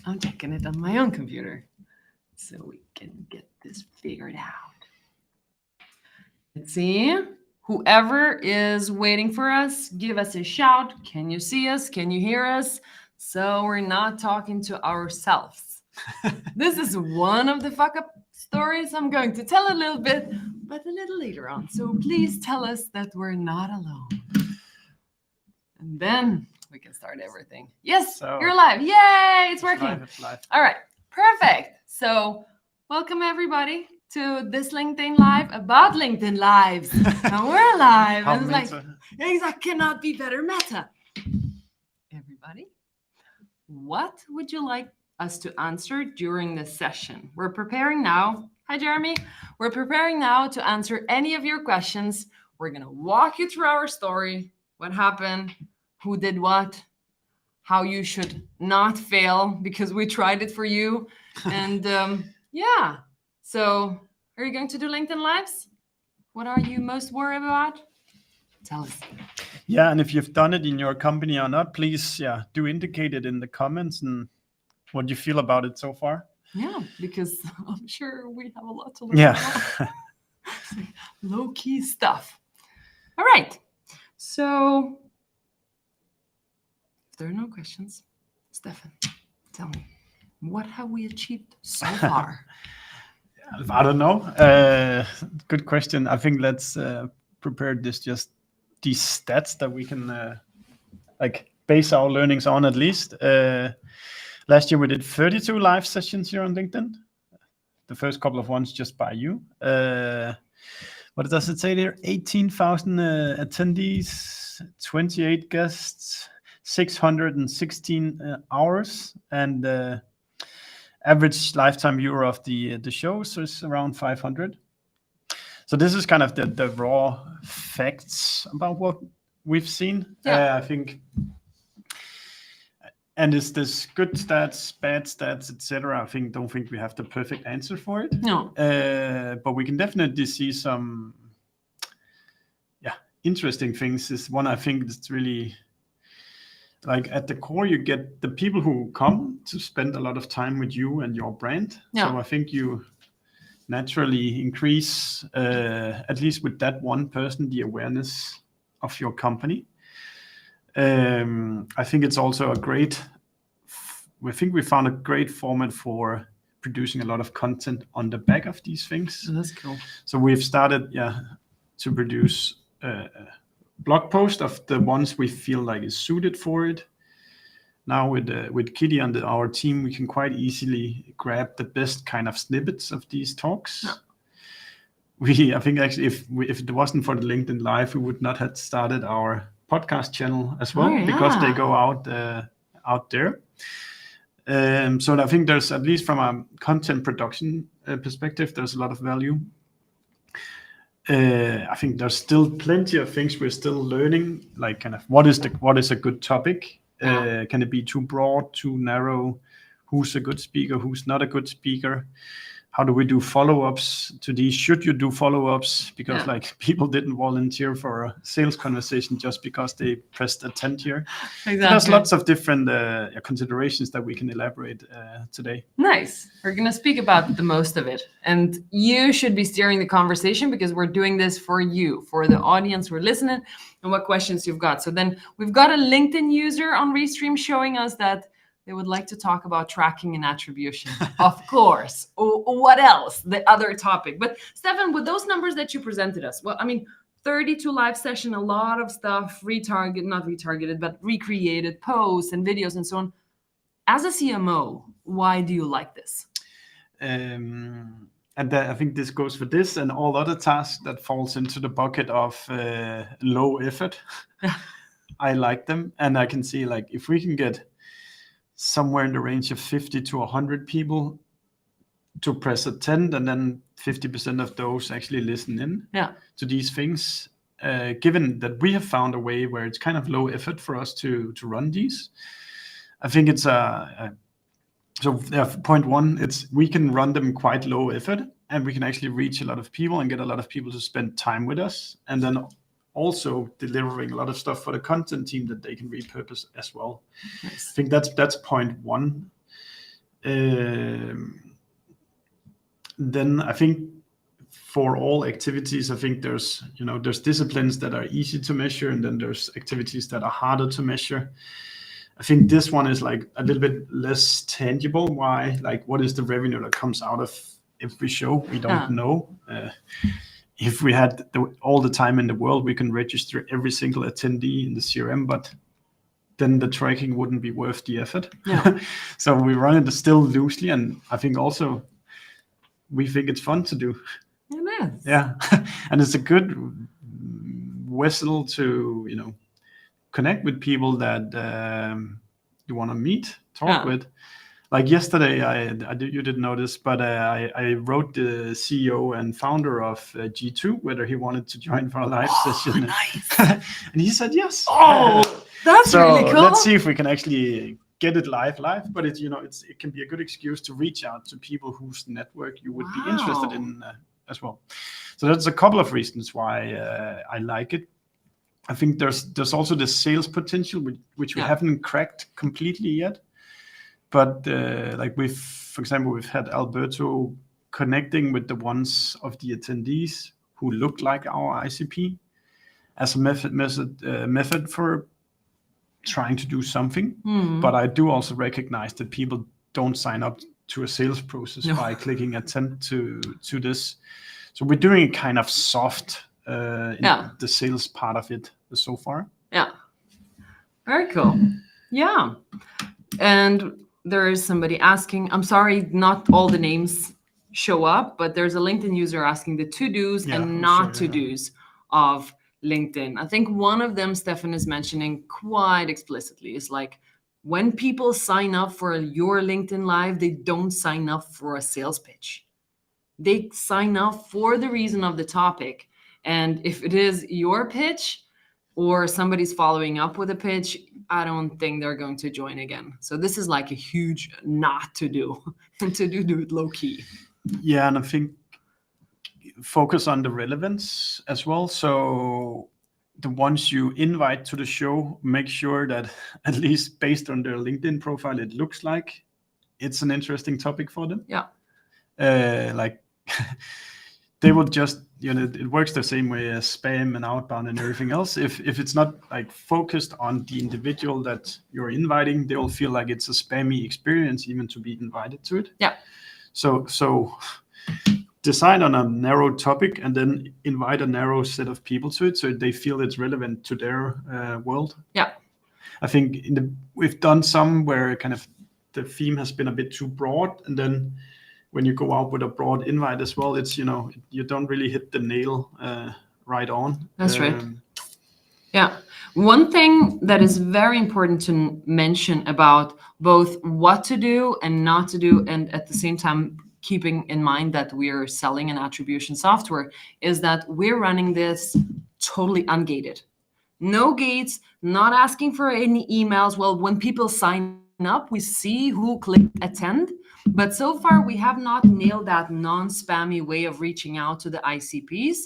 I'm checking it on my own computer so we can get this figured out. Let's see. Whoever is waiting for us, give us a shout. Can you see us? Can you hear us? So we're not talking to ourselves. This is one of the fuck up stories I'm going to tell a little bit, but a little later on. So please tell us that we're not alone. And then we can start everything. Yes, you're live. Yay, it's working. It's live. All right, perfect. So welcome everybody to this LinkedIn Live about LinkedIn Lives. And we're live. And it's like, that cannot be better meta. Everybody, what would you like us to answer during this session? We're preparing now. Hi, Jeremy. We're preparing now to answer any of your questions. We're going to walk you through our story, what happened, who did what, how you should not fail because we tried it for you. And yeah. So are you going to do LinkedIn Lives? What are you most worried about? Tell us. Yeah, and if you've done it in your company or not, please, do indicate it in the comments and what you feel about it so far. Yeah, because I'm sure we have a lot to learn. Yeah. Low-key stuff. All right. So if there are no questions, Steffen, tell me, what have we achieved so far? I don't know. Good question. I think let's prepare these stats that we can base our learnings on at least. Last year we did 32 live sessions here on LinkedIn. The first couple of ones just by you. What does it say there? 18,000 attendees, 28 guests, 616 hours, and average lifetime viewer of the shows is around 500. So this is kind of the raw facts about what we've seen. I think, and is this good stats, bad stats, etc. Don't think we have the perfect answer for it. No. But we can definitely see some, interesting things. Is one I think that's really, like, at the core, you get the people who come to spend a lot of time with you and your brand. Yeah. So I think you naturally increase, at least with that one person, the awareness of your company. I think it's also we found a great format for producing a lot of content on the back of these things. Oh, that's cool. So we've started, to produce blog post of the ones we feel like is suited for it. Now with Kitty and our team, we can quite easily grab the best kind of snippets of these talks. I think actually if it wasn't for the LinkedIn Live, we would not have started our podcast channel as well, because they go out there. So I think there's, at least from a content production perspective, there's a lot of value. I think there's still plenty of things we're still learning, like kind of what is a good topic. Can it be too broad, too narrow? Who's a good speaker? Who's not a good speaker? How do we do follow-ups to these? Should you do follow-ups? Because people didn't volunteer for a sales conversation just because they pressed attend here. Exactly. So there's lots of different considerations that we can elaborate today. Nice. We're going to speak about the most of it. And you should be steering the conversation because we're doing this for you, for the audience who are listening, and what questions you've got. So then we've got a LinkedIn user on Restream showing us that they would like to talk about tracking and attribution, of course. What else? The other topic. But Steffen, with those numbers that you presented us, 32 live session, a lot of stuff, not retargeted, but recreated posts and videos and so on. As a CMO, why do you like this? And I think this goes for this and all other tasks that falls into the bucket of low effort. I like them. And I can see, like, if we can get somewhere in the range of 50 to 100 people to press attend, and then 50% of those actually listen in to these things. Given that we have found a way where it's kind of low effort for us to run these, I think it's point one, it's we can run them quite low effort, and we can actually reach a lot of people and get a lot of people to spend time with us, and then also delivering a lot of stuff for the content team that they can repurpose as well. Nice. I think that's point one. Then I think for all activities, I think there's disciplines that are easy to measure, and then there's activities that are harder to measure. I think this one is like a little bit less tangible. Why? Like, what is the revenue that comes out of every show? We don't know. If we had all the time in the world, we can register every single attendee in the CRM, but then the tracking wouldn't be worth the effort. Yeah. So we run it still loosely, and I think also we think it's fun to do. It is. Yeah, and it's a good vessel to connect with people that you want to meet, talk with. Like yesterday, you didn't know this, but I wrote the CEO and founder of G2 whether he wanted to join for a live session. Nice. And he said yes. Oh, that's really cool. Let's see if we can actually get it live. But it can be a good excuse to reach out to people whose network you would be interested in as well. So that's a couple of reasons why I like it. I think there's also the sales potential which we haven't cracked completely yet. But like for example, we've had Alberto connecting with the ones of the attendees who look like our ICP as a method for trying to do something. But I do also recognize that people don't sign up to a sales process by clicking attend to this. So we're doing it kind of soft in the sales part of it so far. Yeah. Very cool. Yeah. And there is somebody asking, I'm sorry, not all the names show up, but there's a LinkedIn user asking the to-dos and not to-dos of LinkedIn. I think one of them, Steffen is mentioning quite explicitly, is like, when people sign up for your LinkedIn Live, they don't sign up for a sales pitch. They sign up for the reason of the topic. And if it is your pitch or somebody's following up with a pitch, I don't think they're going to join again. So this is like a huge not to do, and to do it low key. Yeah, and I think focus on the relevance as well. So the ones you invite to the show, make sure that at least based on their LinkedIn profile, it looks like it's an interesting topic for them. Yeah. Like they will just, it works the same way as spam and outbound and everything else. If it's not like focused on the individual that you're inviting, they will feel like it's a spammy experience even to be invited to it. Yeah. So decide on a narrow topic and then invite a narrow set of people to it so they feel it's relevant to their world. Yeah. I think we've done some where kind of the theme has been a bit too broad, and then when you go out with a broad invite as well, it's you don't really hit the nail right on. That's right. Yeah. One thing that is very important to mention about both what to do and not to do, and at the same time keeping in mind that we're selling an attribution software, is that we're running this totally ungated. No gates, not asking for any emails. Well, when people sign up, we see who clicked attend. But so far, we have not nailed that non-spammy way of reaching out to the ICPs.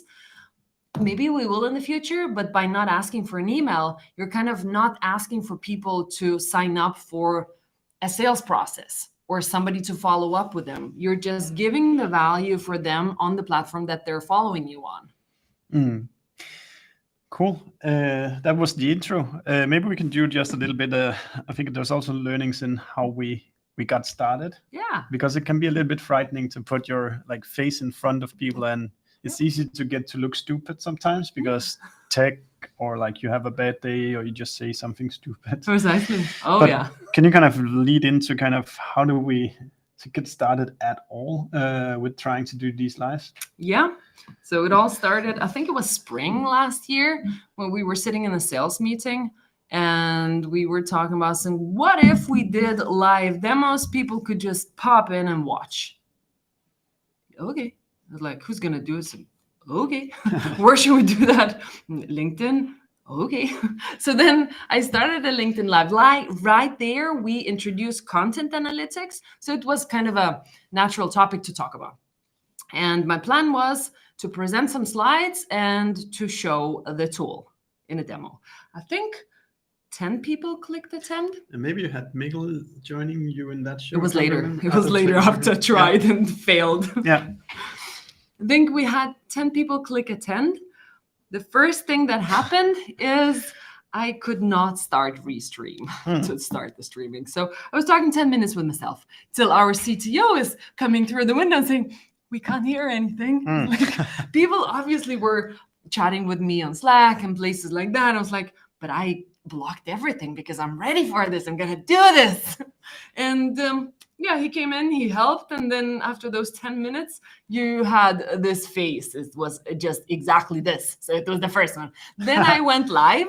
Maybe we will in the future, but by not asking for an email, you're kind of not asking for people to sign up for a sales process or somebody to follow up with them. You're just giving the value for them on the platform that they're following you on. Cool. That was the intro. Maybe we can do just a little bit. I think there's also learnings in how we got started. Yeah. Because it can be a little bit frightening to put your face in front of people, and it's easy to get to look stupid sometimes because tech or like you have a bad day or you just say something stupid. Precisely. But can you kind of lead into kind of how do we get started at all with trying to do these lives? Yeah. So it all started, I think it was spring last year when we were sitting in a sales meeting and we were talking about saying, what if we did live demos? People could just pop in and watch. Okay. I was like, who's going to do it? So, okay. Where should we do that? LinkedIn. Okay. So then I started a LinkedIn Live. Right there, we introduced content analytics. So it was kind of a natural topic to talk about. And my plan was to present some slides and to show the tool in a demo. I think 10 people clicked attend. And maybe you had Miguel joining you in that show. It was later. It was later after I tried and failed. Yeah. I think we had 10 people click attend. The first thing that happened is I could not start Restream to start the streaming. So I was talking 10 minutes with myself till our CTO is coming through the window and saying, we can't hear anything. Like, people obviously were chatting with me on Slack and places like that. I was like, but I blocked everything because I'm ready for this. I'm going to do this. And yeah, he came in, he helped. And then after those 10 minutes, you had this face. It was just exactly this. So it was the first one. Then I went live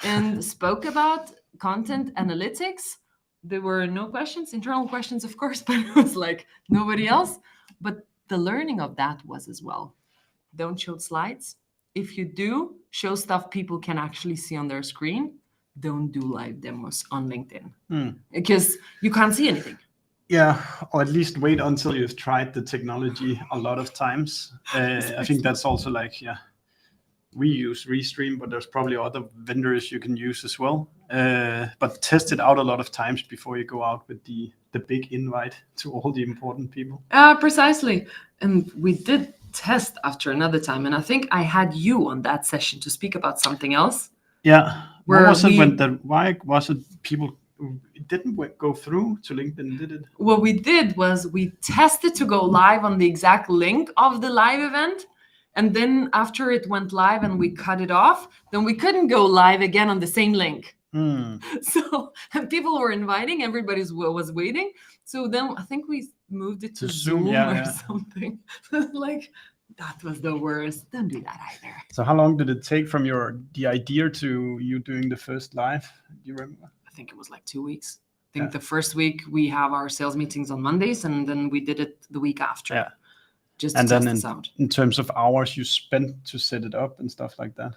and spoke about content analytics. There were no questions, internal questions, of course, but it was like nobody else. But the learning of that was as well. Don't show slides. If you do, show stuff people can actually see on their screen. Don't do live demos on LinkedIn because you can't see anything. Yeah, or at least wait until you've tried the technology a lot of times. I think that's also like, we use Restream, but there's probably other vendors you can use as well. But test it out a lot of times before you go out with the big invite to all the important people. Precisely. And we did test after another time. And I think I had you on that session to speak about something else. Yeah. Why was it people, it didn't go through to LinkedIn, did it? What we did was we tested to go live on the exact link of the live event. And then after it went live and we cut it off, then we couldn't go live again on the same link. So people were inviting, everybody was waiting. So then I think we moved it to Zoom or something. Like, that was the worst. Don't do that either. So how long did it take from the idea to you doing the first live? Do you remember? I think it was like 2 weeks. I think the first week we have our sales meetings on Mondays, and then we did it the week after. Yeah. Just to test this out. In terms of hours you spent to set it up and stuff like that?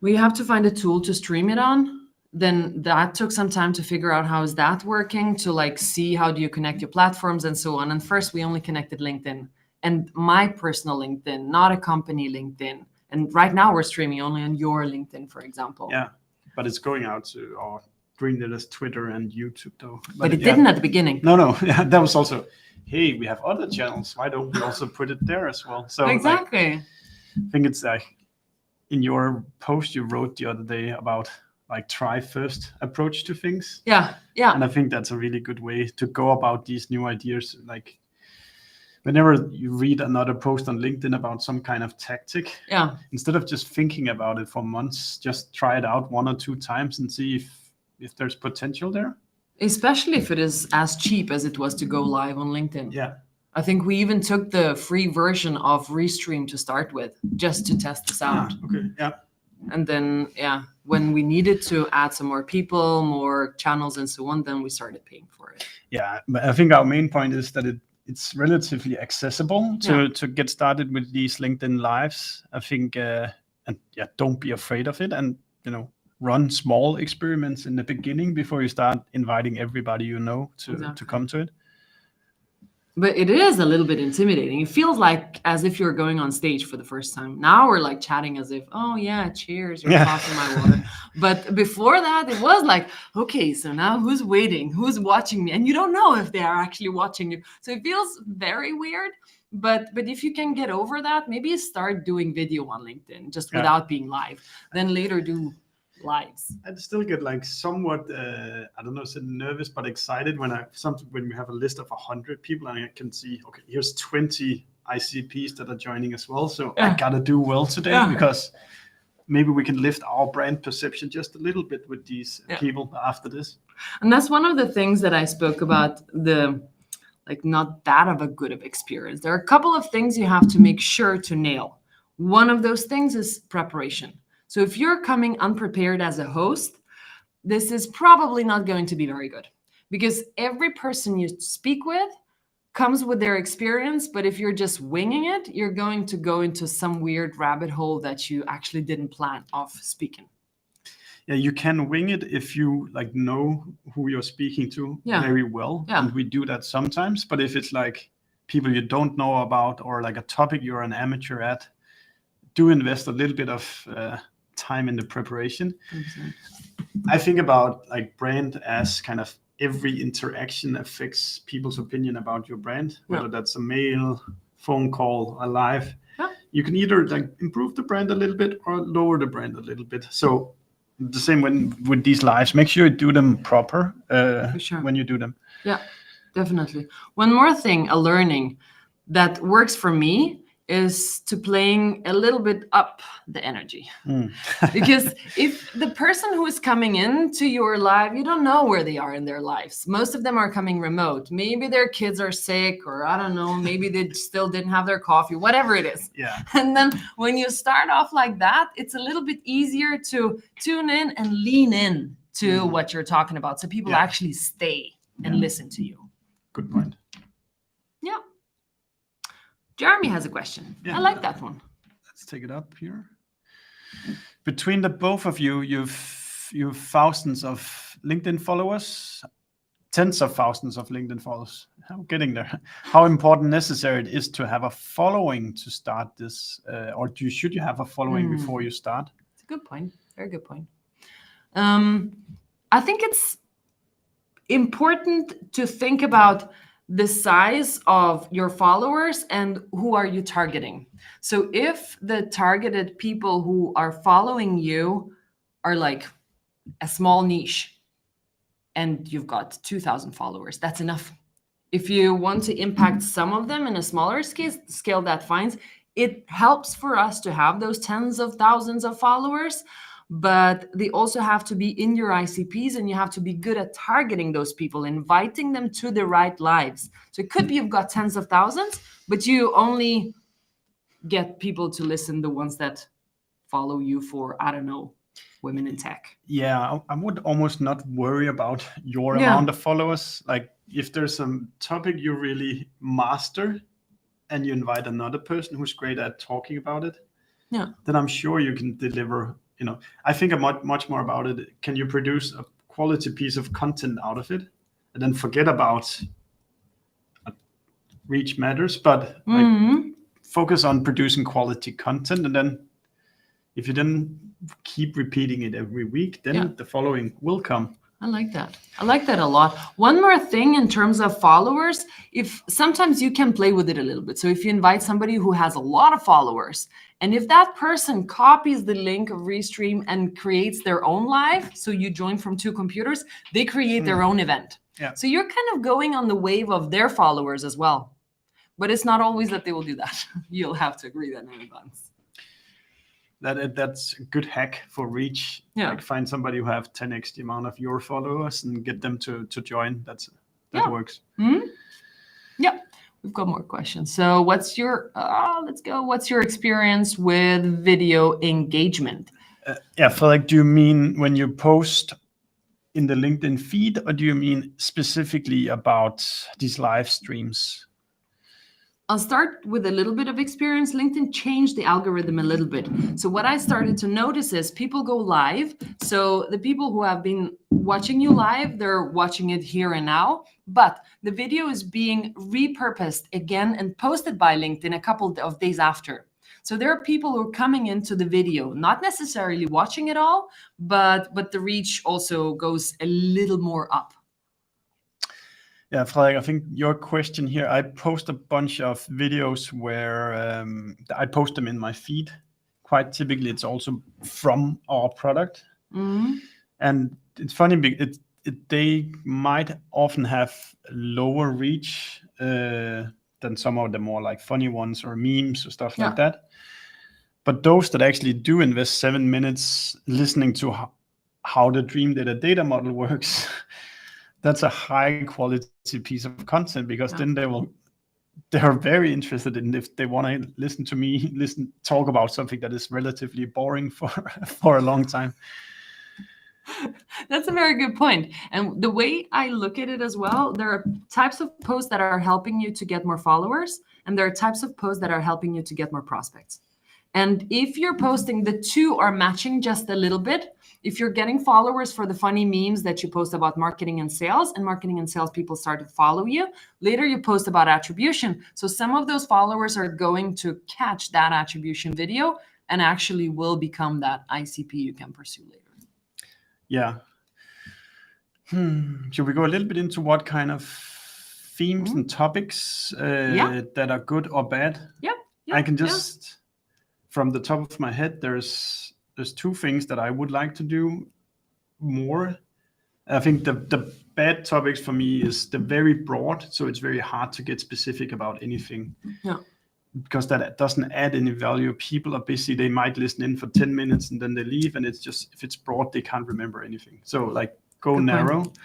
We have to find a tool to stream it on. Then that took some time to figure out how is that working, to like see how do you connect your platforms and so on. And first we only connected LinkedIn and my personal LinkedIn, not a company LinkedIn. And right now we're streaming only on your LinkedIn, for example. Yeah, but it's going out to our Dreamdata's Twitter and YouTube though. But it didn't at the beginning. No, yeah, that was also, hey, we have other channels. Why don't we also put it there as well? So exactly. Like, I think it's like in your post you wrote the other day about like try first approach to things. Yeah. And I think that's a really good way to go about these new ideas. Like whenever you read another post on LinkedIn about some kind of tactic, instead of just thinking about it for months, just try it out 1 or 2 times and see if there's potential there. Especially if it is as cheap as it was to go live on LinkedIn. Yeah. I think we even took the free version of Restream to start with, just to test this out. Okay, yeah. And then, when we needed to add some more people, more channels and so on, then we started paying for it. Yeah, but I think our main point is that it's relatively accessible to get started with these LinkedIn Lives. I think, don't be afraid of it. And, run small experiments in the beginning before you start inviting everybody to come to it. But it is a little bit intimidating. It feels like as if you're going on stage for the first time. Now we're like chatting as if, oh yeah, cheers, you're passing my water. But before that, it was like, okay, so now who's waiting? Who's watching me? And you don't know if they are actually watching you. So it feels very weird. But if you can get over that, maybe start doing video on LinkedIn just without being live. Then later do lives. I'd still get like somewhat, I don't know, nervous but excited when we have a list of 100 people and I can see, okay, here's 20 ICPs that are joining as well. So I gotta do well today because maybe we can lift our brand perception just a little bit with these people after this. And that's one of the things that I spoke about, not that of a good of experience. There are a couple of things you have to make sure to nail. One of those things is preparation. So if you're coming unprepared as a host, this is probably not going to be very good because every person you speak with comes with their experience. But if you're just winging it, you're going to go into some weird rabbit hole that you actually didn't plan of speaking. Yeah, you can wing it if you know who you're speaking to very well. Yeah. And we do that sometimes. But if it's like people you don't know about or like a topic you're an amateur at, do invest a little bit of time in the preparation. 100%. I think about like brand as kind of every interaction affects people's opinion about your brand, whether that's a mail, phone call, a live. Yeah. You can either like improve the brand a little bit or lower the brand a little bit. So the same with these lives, make sure you do them proper For sure. when you do them. Yeah, definitely. One more thing, a learning that works for me is to playing a little bit up the energy. Because if the person who is coming into your live, you don't know where they are in their lives. Most of them are coming remote. Maybe their kids are sick, or I don't know, maybe they still didn't have their coffee, whatever it is. Yeah. And then when you start off like that, it's a little bit easier to tune in and lean in to what you're talking about. So people actually stay and listen to you. Good point. Yeah. Jeremy has a question. I like that one. Let's take it up here. Between the both of you, you've thousands of LinkedIn followers, tens of thousands of LinkedIn followers. I'm getting there. How important, necessary it is to have a following to start this, or should you have a following before you start? It's a good point. Very good point. I think it's important to think about the size of your followers and who are you targeting. So if the targeted people who are following you are like a small niche and you've got 2,000 followers, that's enough. If you want to impact some of them in a smaller scale, that fine. It helps for us to have those tens of thousands of followers, but they also have to be in your ICPs, and you have to be good at targeting those people, inviting them to the right lives. So it could be you've got tens of thousands, but you only get people to listen, the ones that follow you for, I don't know, women in tech. Yeah, I would almost not worry about your amount of followers. Like if there's some topic you really master and you invite another person who's great at talking about it, then I'm sure you can deliver. I think much more about it. Can you produce a quality piece of content out of it, and then forget about reach matters, but like, focus on producing quality content, and then if you then keep repeating it every week, then the following will come. I like that. I like that a lot. One more thing in terms of followers, if sometimes you can play with it a little bit. So if you invite somebody who has a lot of followers, and if that person copies the link of Restream and creates their own live, so you join from two computers, they create their own event. Yeah. So you're kind of going on the wave of their followers as well. But it's not always that they will do that. You'll have to agree that in advance. That's a good hack for reach. Like find somebody who have 10x the amount of your followers and get them to join. That works. Yeah, we've got more questions. So what's your let's go. What's your experience with video engagement? For like, do you mean when you post in the LinkedIn feed, or do you mean specifically about these live streams? I'll start with a little bit of experience. LinkedIn changed the algorithm a little bit. So what I started to notice is people go live. So the people who have been watching you live, they're watching it here and now. But the video is being repurposed again and posted by LinkedIn a couple of days after. So there are people who are coming into the video, not necessarily watching it all, but the reach also goes a little more up. Yeah, Frederik, I think your question here, I post a bunch of videos where I post them in my feed. Quite typically, it's also from our product. And it's funny, they might often have lower reach than some of the more like funny ones or memes or stuff like that. But those that actually do invest 7 minutes listening to how the Dreamdata data model works, that's a high quality piece of content, because then they're very interested in, if they want to listen to me talk about something that is relatively boring for a long time. That's a very good point. And the way I look at it as well, there are types of posts that are helping you to get more followers, and there are types of posts that are helping you to get more prospects. And if you're posting, the two are matching just a little bit. If you're getting followers for the funny memes that you post about marketing and sales people start to follow you, later you post about attribution. So some of those followers are going to catch that attribution video and actually will become that ICP you can pursue later. Yeah. Should we go a little bit into what kind of themes and topics that are good or bad? Yeah. I can just, from the top of my head, there's 2 things that I would like to do more. I think the bad topics for me is they're very broad, so it's very hard to get specific about anything. Yeah. Because that doesn't add any value. People are busy, they might listen in for 10 minutes and then they leave, and it's just, if it's broad, they can't remember anything. So like go Good narrow. point.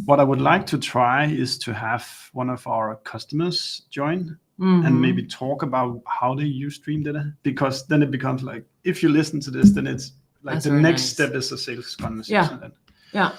What I would like to try is to have one of our customers join and maybe talk about how they use Dreamdata, because then it becomes like, if you listen to this, then it's like That's the very next nice. step is a sales conversation. Then. Yeah.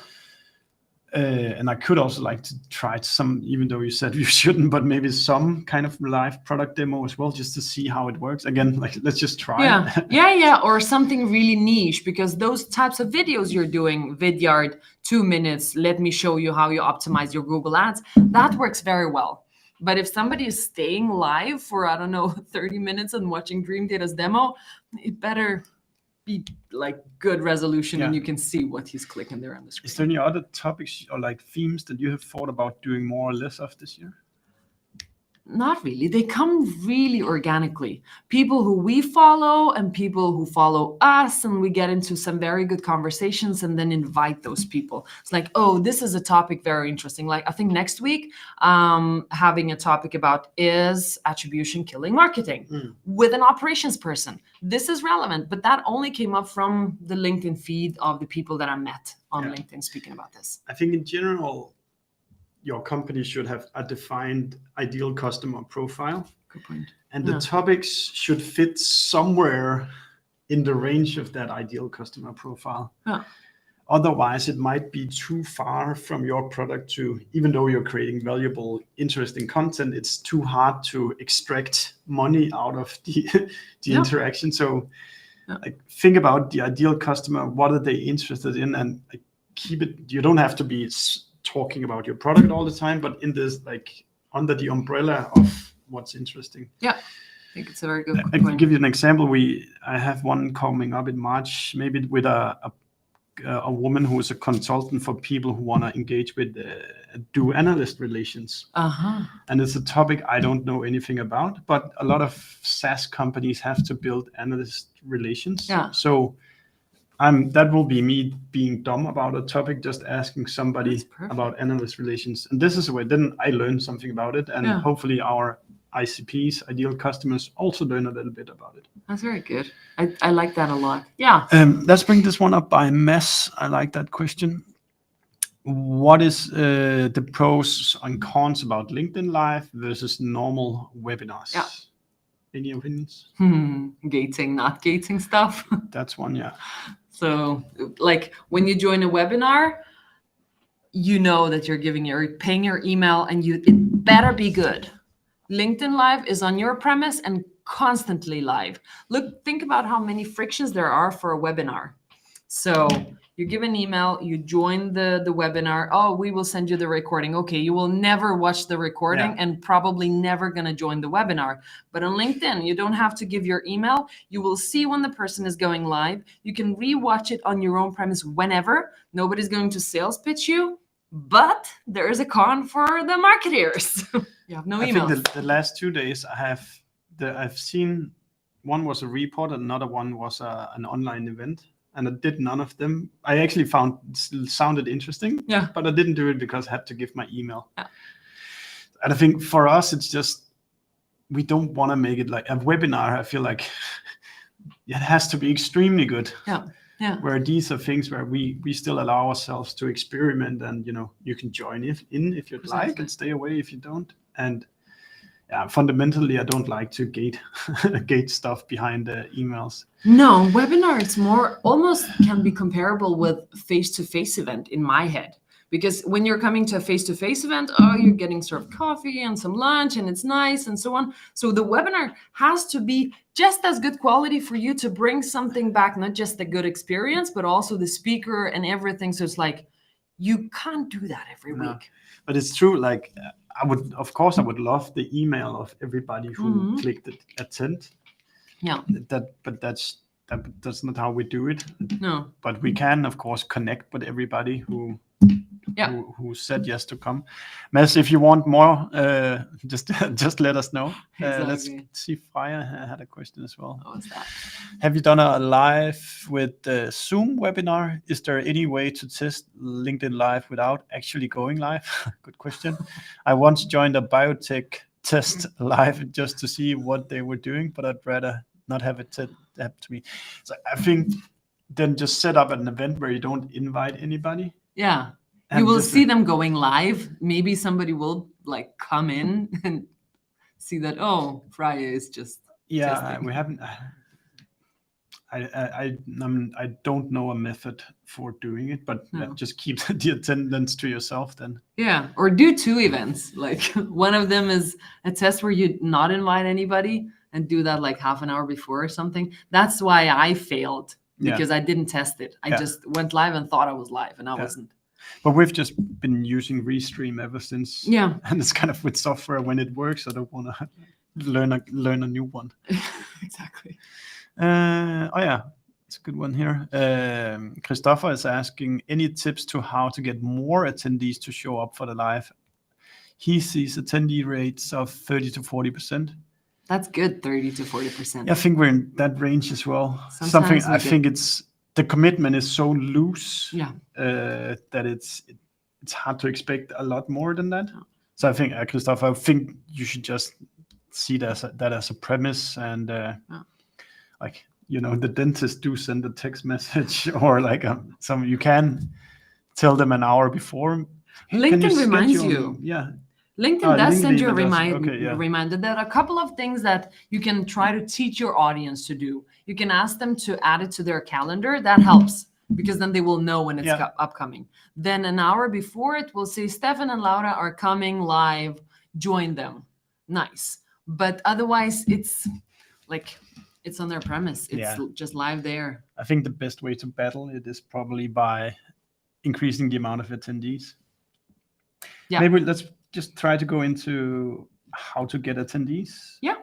And I could also like to try some, even though you said you shouldn't, but maybe some kind of live product demo as well, just to see how it works. Again, like, let's just try. Yeah. Or something really niche, because those types of videos you're doing, Vidyard, 2 minutes, let me show you how you optimize your Google Ads, that works very well. But if somebody is staying live for, 30 minutes and watching Dreamdata's demo, it better be like good resolution and you can see what he's clicking there on the screen. Is there any other topics or like themes that you have thought about doing more or less of this year? Not really. They come really organically. People who we follow and people who follow us, and we get into some very good conversations and then invite those people. It's like, oh, this is a topic very interesting. Like I think next week, having a topic about is attribution killing marketing with an operations person. This is relevant, but that only came up from the LinkedIn feed of the people that I met on LinkedIn speaking about this. I think in general, your company should have a defined ideal customer profile. Good point. And the topics should fit somewhere in the range of that ideal customer profile. Yeah. Otherwise, it might be too far from your product to, even though you're creating valuable, interesting content, it's too hard to extract money out of the interaction. So like, think about the ideal customer. What are they interested in? And like, keep it, you don't have to be talking about your product all the time, but in this, like, under the umbrella of what's interesting. Yeah, I think it's a very good point. I can give you an example. I have one coming up in March, maybe with a woman who is a consultant for people who want to engage with do analyst relations. And it's a topic I don't know anything about, but a lot of SaaS companies have to build analyst relations. So that will be me being dumb about a topic, just asking somebody about analyst relations. And this is a way, then I learn something about it. And hopefully our ICPs, ideal customers, also learn a little bit about it. That's very good. I like that a lot. Yeah. Let's bring this one up by Mess. I like that question. What is the pros and cons about LinkedIn Live versus normal webinars? Yeah. Any opinions? Gating, not gating stuff. That's one, yeah. So like when you join a webinar, you know that you're paying your email and it better be good. LinkedIn Live is on your premise and constantly live. Think about how many frictions there are for a webinar. So you give an email, you join the webinar. Oh, we will send you the recording. Okay, you will never watch the recording and probably never gonna join the webinar. But on LinkedIn, you don't have to give your email. You will see when the person is going live. You can rewatch it on your own premise whenever. Nobody's going to sales pitch you, but there is a con for the marketers. You have no email. I think the last 2 days I've seen, one was a report, another one was an online event. And I did none of them. I actually found it sounded interesting, but I didn't do it because I had to give my email. And I think for us, it's just, we don't want to make it like a webinar. I feel like it has to be extremely good. Where these are things where we still allow ourselves to experiment, and you can join if you'd like and stay away if you don't. And fundamentally, I don't like to gate stuff behind the emails. No, webinar, it's more almost can be comparable with face-to-face event in my head. Because when you're coming to a face-to-face event, you're getting served coffee and some lunch and it's nice and so on. So the webinar has to be just as good quality for you to bring something back, not just the good experience, but also the speaker and everything. So it's like, you can't do that every week. But it's true, like, I would love the email of everybody who clicked attend. Yeah. But that's not how we do it. No. But we can, of course, connect with everybody who said yes to come. Mads, if you want more, just let us know. Exactly. Let's see. Freya had a question as well. What was that? Have you done a live with the Zoom webinar? Is there any way to test LinkedIn Live without actually going live? Good question. I once joined a biotech test live just to see what they were doing, but I'd rather not have it happen to me. So I think then just set up an event where you don't invite anybody. Yeah. You will see them going live. Maybe somebody will like come in and see that, oh, Freya is just testing. We haven't. I don't know a method for doing it, but just keep the attendance to yourself then. Yeah, or do 2 events. Like one of them is a test where you not invite anybody and do that like half an hour before or something. That's why I failed, because I didn't test it. I just went live and thought I was live, and I wasn't. But we've just been using Restream ever since. Yeah. And it's kind of with software, when it works, I don't want to learn a new one. Exactly. It's a good one here. Christopher is asking, any tips to how to get more attendees to show up for the live? He sees attendee rates of 30 to 40%. That's good, 30 to 40%. Yeah, I think we're in that range as well. I think it's the commitment is so loose that it's hard to expect a lot more than that. So I think, Christopher, I think you should just see that as a premise, and like, you know, the dentist do send a text message, or like you can tell them an hour before. LinkedIn reminds you. Yeah. LinkedIn does send you a reminder. There are a couple of things that you can try to teach your audience to do. You can ask them to add it to their calendar. That helps, because then they will know when it's upcoming. Then an hour before, it will say Steffen and Laura are coming live. Join them. Nice. But otherwise, it's like, it's on their premise. It's just live there. I think the best way to battle it is probably by increasing the amount of attendees. Yeah. Maybe let's just try to go into how to get attendees. Yeah.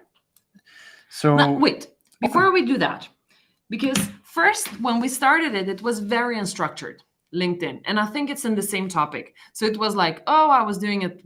So now, wait, before we do that, because first, when we started it was very unstructured, LinkedIn. And I think it's in the same topic. So it was like, oh, I was doing it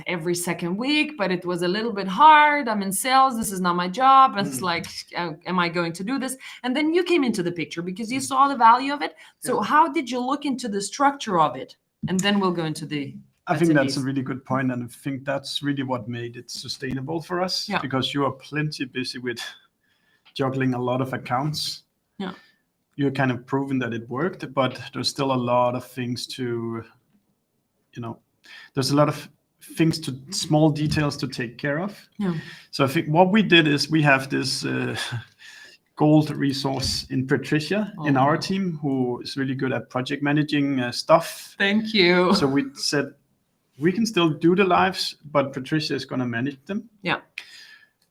every second week, but it was a little bit hard. I'm in sales. This is not my job. And it's like, am I going to do this? And then you came into the picture because you saw the value of it. So how did you look into the structure of it? And then we'll go into the I think that's a really good point, and I think that's really what made it sustainable for us, because you are plenty busy with juggling a lot of accounts. Yeah. You're kind of proven that it worked, but there's still a lot of things there's a lot of small details to take care of. Yeah. So I think what we did is we have this gold resource in Patricia in our team, who is really good at project managing stuff. Thank you. So we said, we can still do the lives, but Patricia is going to manage them. Yeah.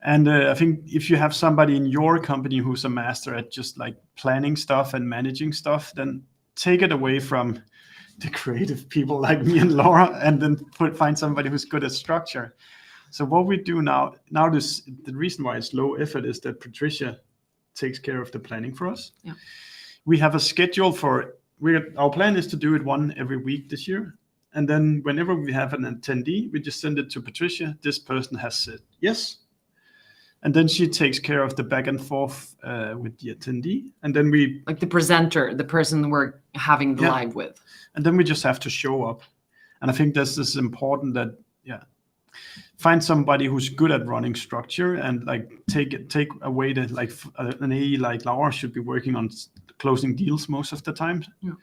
And I think if you have somebody in your company who's a master at just like planning stuff and managing stuff, then take it away from the creative people like me and Laura, and then find somebody who's good at structure. So what we do now the reason why it's low effort is that Patricia takes care of the planning for us. Yeah. We have a schedule our plan is to do it one every week this year. And then whenever we have an attendee, we just send it to Patricia. This person has said yes. And then she takes care of the back and forth with the attendee. And then we... Like the presenter, the person we're having the live with. And then we just have to show up. And I think this is important that, find somebody who's good at running structure, and like take away that, like an AE like Laura should be working on closing deals most of the time. Yeah.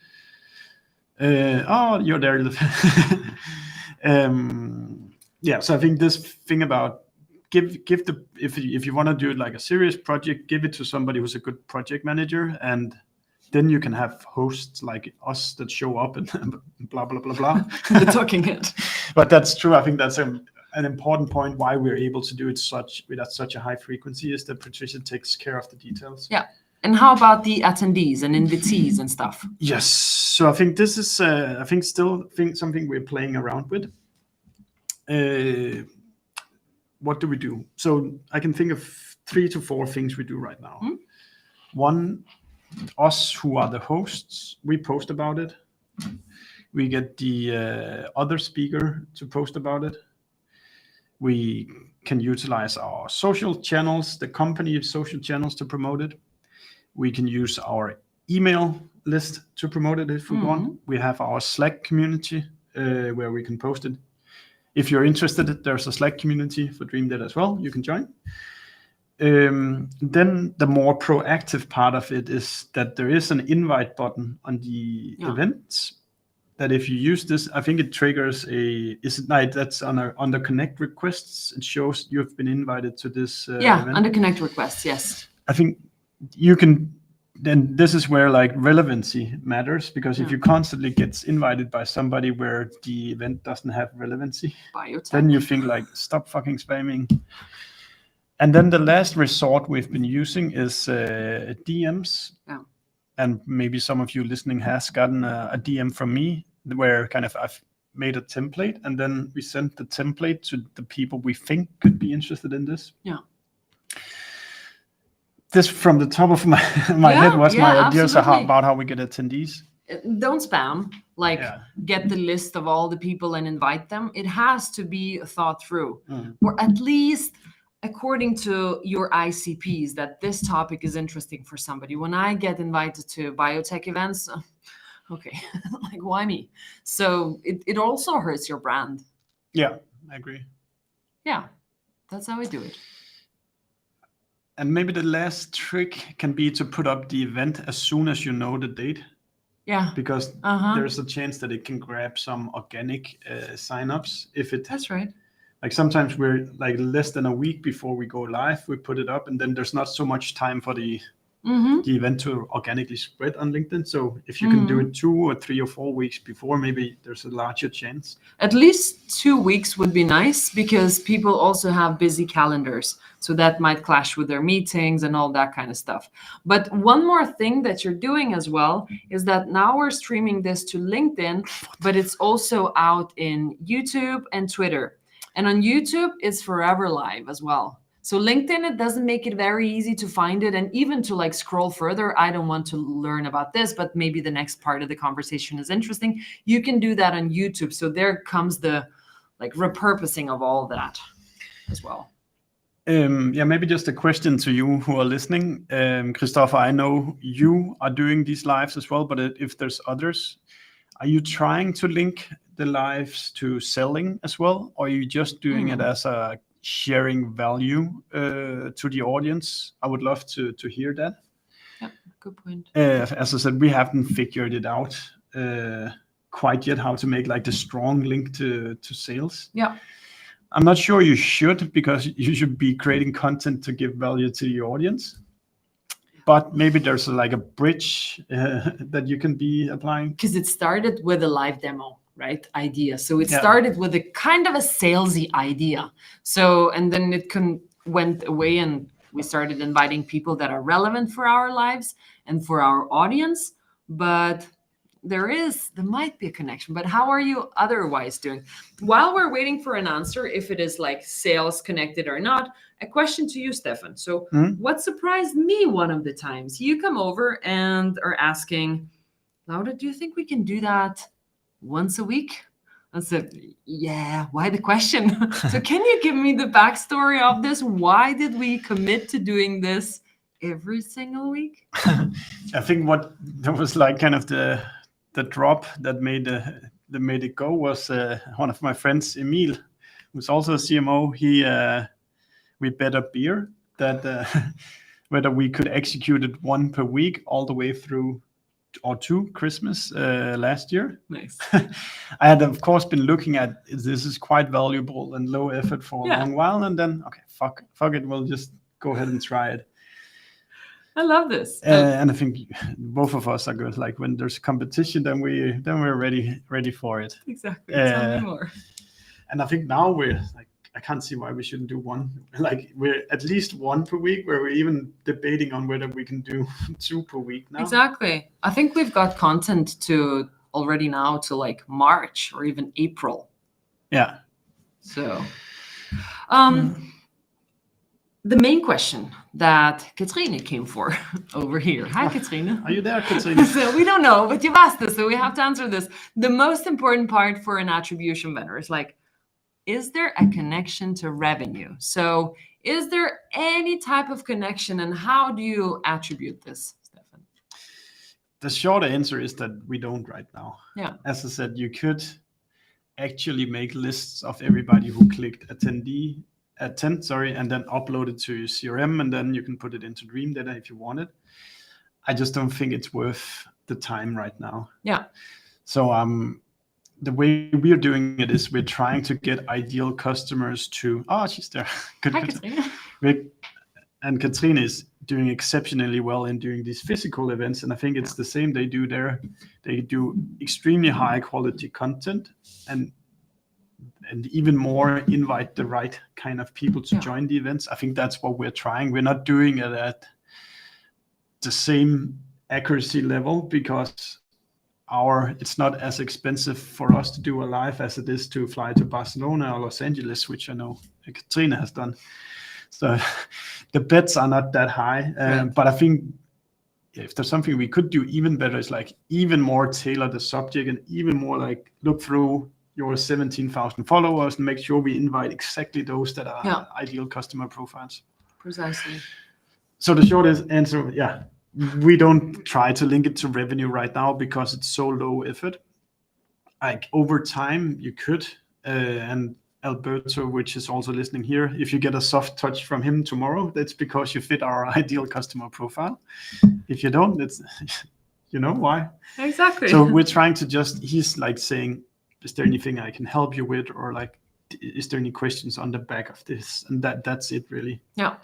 You're there. So I think this thing about if you want to do it like a serious project, give it to somebody who's a good project manager, and then you can have hosts like us that show up and blah blah blah blah. The talking head. But that's true. I think that's an important point why we're able to do it with such a high frequency, is that Patricia takes care of the details. Yeah. And how about the attendees and invitees and stuff? Yes. So I think this is something we're playing around with. What do we do? So I can think of 3 to 4 things we do right now. One, us who are the hosts, we post about it. We get the other speaker to post about it. We can utilize our social channels, the company social channels to promote it. We can use our email list to promote it if we want. We have our Slack community where we can post it. If you're interested, there's a Slack community for Dreamdata as well. You can join. Then the more proactive part of it is that there is an invite button on the events. That if you use this, I think it triggers that's under connect requests. It shows you've been invited to this event. Under connect requests, yes. I think you can. Then this is where like relevancy matters, because if you constantly get invited by somebody where the event doesn't have relevancy, then you think like, stop fucking spamming. And then the last resort we've been using is DMs. Yeah. And maybe some of you listening has gotten a DM from me where kind of I've made a template, and then we sent the template to the people we think could be interested in this. Yeah. This from the top of my head was my ideas about how we get attendees. Don't spam, get the list of all the people and invite them. It has to be thought through, or at least according to your ICPs, that this topic is interesting for somebody. When I get invited to biotech events, okay, like why me? So it also hurts your brand. Yeah, I agree. Yeah, that's how I do it. And maybe the last trick can be to put up the event as soon as you know the date. Yeah. Because there's a chance that it can grab some organic signups. That's right. Like sometimes we're like less than a week before we go live, we put it up, and then there's not so much time for the event to organically spread on LinkedIn. So if you can do it 2 or 3 or 4 weeks before, maybe there's a larger chance. At least 2 weeks would be nice, because people also have busy calendars. So that might clash with their meetings and all that kind of stuff. But one more thing that you're doing as well is that now we're streaming this to LinkedIn, but it's also out in YouTube and Twitter. And on YouTube, it's forever live as well. So LinkedIn, it doesn't make it very easy to find it. And even to like scroll further, I don't want to learn about this, but maybe the next part of the conversation is interesting. You can do that on YouTube. So there comes the like repurposing of all that as well. Maybe just a question to you who are listening. Christopher, I know you are doing these lives as well, but if there's others, are you trying to link the lives to selling as well? Or are you just doing it as a sharing value to the audience? I would love to hear that. Yeah, good point. As I said, we haven't figured it out quite yet, how to make like the strong link to sales. Yeah. I'm not sure you should, because you should be creating content to give value to your audience. But maybe there's like a bridge that you can be applying. Because it started with a live demo, right? Idea. So it started with a kind of a salesy idea. So, and then it went away, and we started inviting people that are relevant for our lives and for our audience. But there might be a connection, but how are you otherwise doing? While we're waiting for an answer, if it is like sales connected or not, a question to you, Steffen. So what surprised me one of the times, you come over and are asking, Laura, do you think we can do that once a week? I said, yeah, why the question? So can you give me the backstory of this? Why did we commit to doing this every single week? I think what there was like kind of the drop that made it go was one of my friends, Emil, who's also a CMO. We bet a beer that whether we could execute it 1 per week all the way through or to Christmas last year. Nice. I had of course been looking at this is quite valuable and low effort for a long while, and then okay, fuck it, we'll just go ahead and try it. I love this. And I think both of us are good. Like when there's competition, then we're ready for it. Exactly. Tell me more. And I think now we're like, I can't see why we shouldn't do one. Like we're at least 1 per week, where we're even debating on whether we can do 2 per week now. Exactly. I think we've got content to already now to like March or even April. Yeah. So, the main question that Katrine came for over here. Hi, Katrine. Are you there, Katrine? So we don't know, but you've asked us, so we have to answer this. The most important part for an attribution vendor is like, is there a connection to revenue? So is there any type of connection, and how do you attribute this, Steffen? The short answer is that we don't right now. Yeah. As I said, you could actually make lists of everybody who clicked attend, and then upload it to your CRM, and then you can put it into Dreamdata if you want it. I just don't think it's worth the time right now. Yeah. So the way we're doing it is we're trying to get ideal customers to. Oh, she's there. Good. Hi, Katrine. And Katrine is doing exceptionally well in doing these physical events, and I think it's the same they do there. They do extremely high quality content, and even more invite the right kind of people to join the events. I think that's what we're trying. We're not doing it at the same accuracy level because it's not as expensive for us to do a live as it is to fly to Barcelona or Los Angeles, which I know Katrine has done. So the bets are not that high. But I think if there's something we could do even better, is like even more tailor the subject and even more like look through your 17,000 followers and make sure we invite exactly those that are ideal customer profiles. Precisely. So the short answer, we don't try to link it to revenue right now because it's so low effort. Like over time you could, and Alberto, which is also listening here, if you get a soft touch from him tomorrow, that's because you fit our ideal customer profile. If you don't, it's you know why. Exactly. So we're trying to he's like saying, is there anything I can help you with, or like, is there any questions on the back of this? And that's it really. Yeah.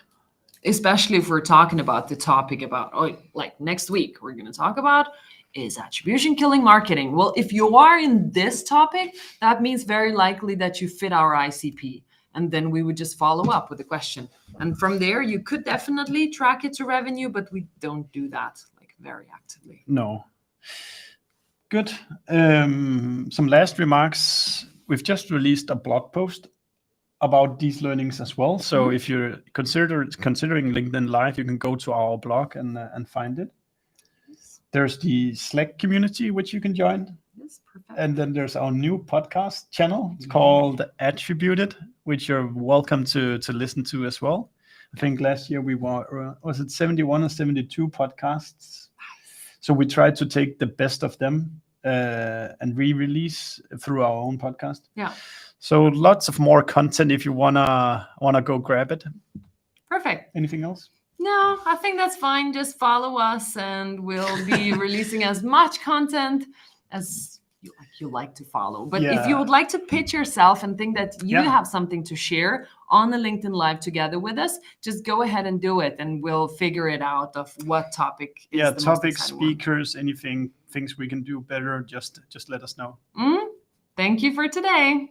Especially if we're talking about the topic about, like next week, we're going to talk about is attribution killing marketing. Well, if you are in this topic, that means very likely that you fit our ICP. And then we would just follow up with a question. And from there, you could definitely track it to revenue, but we don't do that like very actively. No. Good. Some last remarks. We've just released a blog post about these learnings as well. So if you're considering LinkedIn Live, you can go to our blog and find it. There's the Slack community, which you can join. Yes, perfect. And then there's our new podcast channel. It's called Attributed, which you're welcome to listen to as well. I think last year we were, was it 71 or 72 podcasts? So we tried to take the best of them and re-release through our own podcast. Yeah. So lots of more content if you wanna go grab it. Perfect. Anything else? No, I think that's fine. Just follow us and we'll be releasing as much content as you like to follow. But if you would like to pitch yourself and think that you have something to share on the LinkedIn Live together with us, just go ahead and do it and we'll figure it out of what topic is the topics, most speakers, anything, things we can do better, just let us know. Thank you for today.